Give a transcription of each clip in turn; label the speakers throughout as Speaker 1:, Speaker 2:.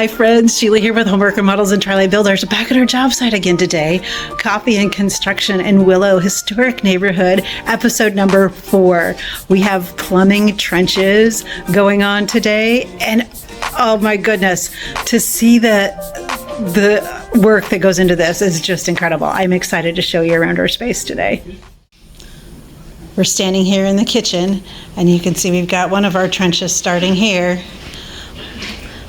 Speaker 1: Hi friends, Sheila here with Homework Remodels and Tri-Lite Builders. Back at our job site again today. Coffee and construction in Willo historic neighborhood, episode number 4. We have plumbing trenches going on today, and oh my goodness, to see the work that goes into this is just incredible. I'm excited to show you around our space today. We're standing here in the kitchen, and you can see we've got one of our trenches starting here.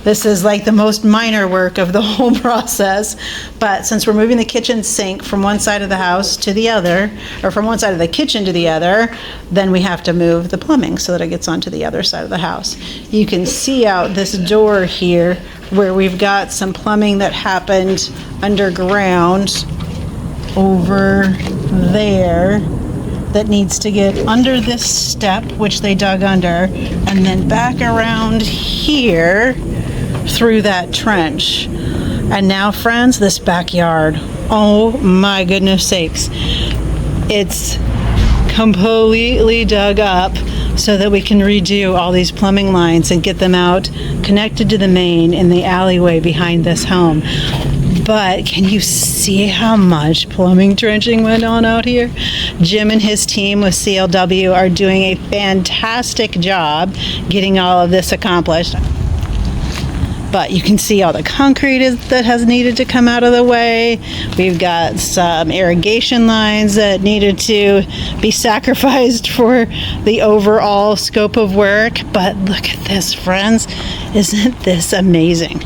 Speaker 1: This is like the most minor work of the whole process, but since we're moving the kitchen sink from one side of the house to the other, or from one side of the kitchen to the other, then we have to move the plumbing so that it gets onto the other side of the house. You can see out this door here where we've got some plumbing that happened underground over there that needs to get under this step, which they dug under, and then back around here through that trench. And now friends, this backyard, oh my goodness sakes, it's completely dug up so that we can redo all these plumbing lines and get them out connected to the main in the alleyway behind this home. But can you see how much plumbing trenching went on out here? Jim and his team with CLW are doing a fantastic job getting all of this accomplished. But you can see all the concrete that has needed to come out of the way. We've got some irrigation lines that needed to be sacrificed for the overall scope of work. But look at this, friends. Isn't this amazing?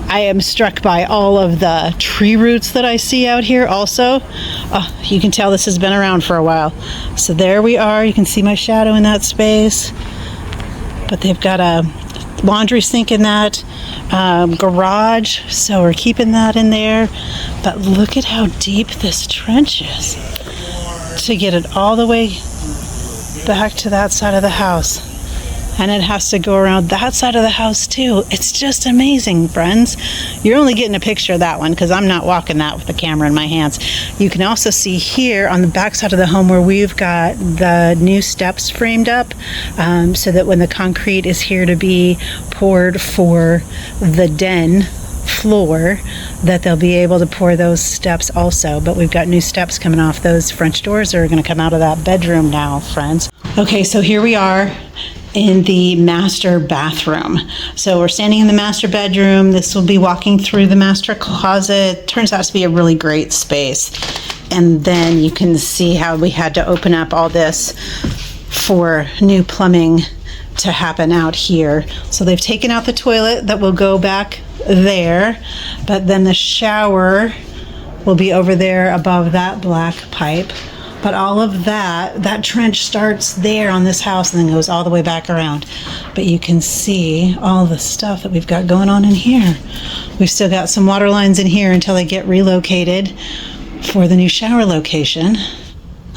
Speaker 1: I am struck by all of the tree roots that I see out here also. Oh, you can tell this has been around for a while. So there we are. You can see my shadow in that space. But they've got a laundry sink in that garage, so we're keeping that in there. But look at how deep this trench is to get it all the way back to that side of the house. And it has to go around that side of the house too. It's just amazing, friends. You're only getting a picture of that one because I'm not walking that with the camera in my hands. You can also see here on the back side of the home where we've got the new steps framed up so that when the concrete is here to be poured for the den floor, that they'll be able to pour those steps also. But we've got new steps coming off those French doors that are going to come out of that bedroom now, friends. Okay, so here we are in the master bathroom. So we're standing in the master bedroom. This will be walking through the master closet. Turns out to be a really great space. And then you can see how we had to open up all this for new plumbing to happen out here. So they've taken out the toilet that will go back there, but then the shower will be over there above that black pipe. But all of that trench starts there on this house and then goes all the way back around. But you can see all the stuff that we've got going on in here. We've still got some water lines in here until they get relocated for the new shower location.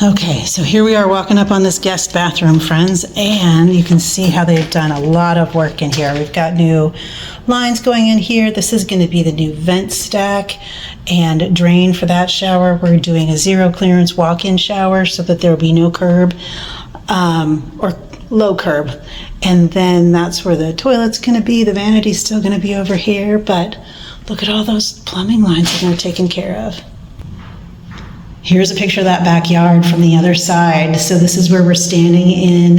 Speaker 1: Okay, so here we are walking up on this guest bathroom, friends, and you can see how they've done a lot of work in here. We've got new lines going in here. This is going to be the new vent stack and drain for that shower. We're doing a zero clearance walk-in shower so that there will be no curb or low curb. And then that's where the toilet's going to be. The vanity's still going to be over here, but look at all those plumbing lines that are taken care of. Here's a picture of that backyard from the other side. So this is where we're standing in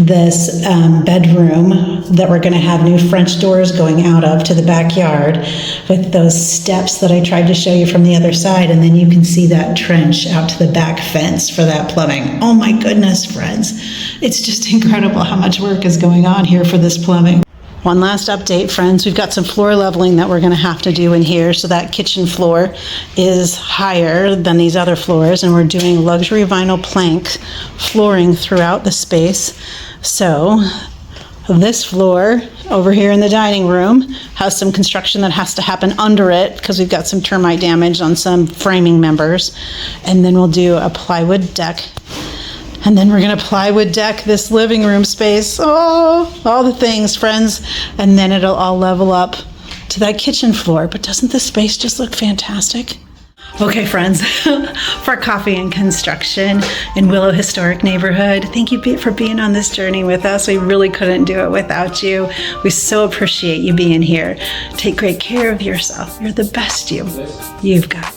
Speaker 1: this bedroom that we're going to have new French doors going out of to the backyard with those steps that I tried to show you from the other side. And then you can see that trench out to the back fence for that plumbing. Oh my goodness, friends. It's just incredible how much work is going on here for this plumbing. One last update, friends. We've got some floor leveling that we're going to have to do in here. So that kitchen floor is higher than these other floors, and we're doing luxury vinyl plank flooring throughout the space. So this floor over here in the dining room has some construction that has to happen under it because we've got some termite damage on some framing members. And then we'll do a plywood deck. And then we're going to plywood deck this living room space. Oh, all the things, friends. And then it'll all level up to that kitchen floor. But doesn't this space just look fantastic? Okay, friends, for Coffee and Construction in Willo Historic Neighborhood, thank you for being on this journey with us. We really couldn't do it without you. We so appreciate you being here. Take great care of yourself. You're the best you've got.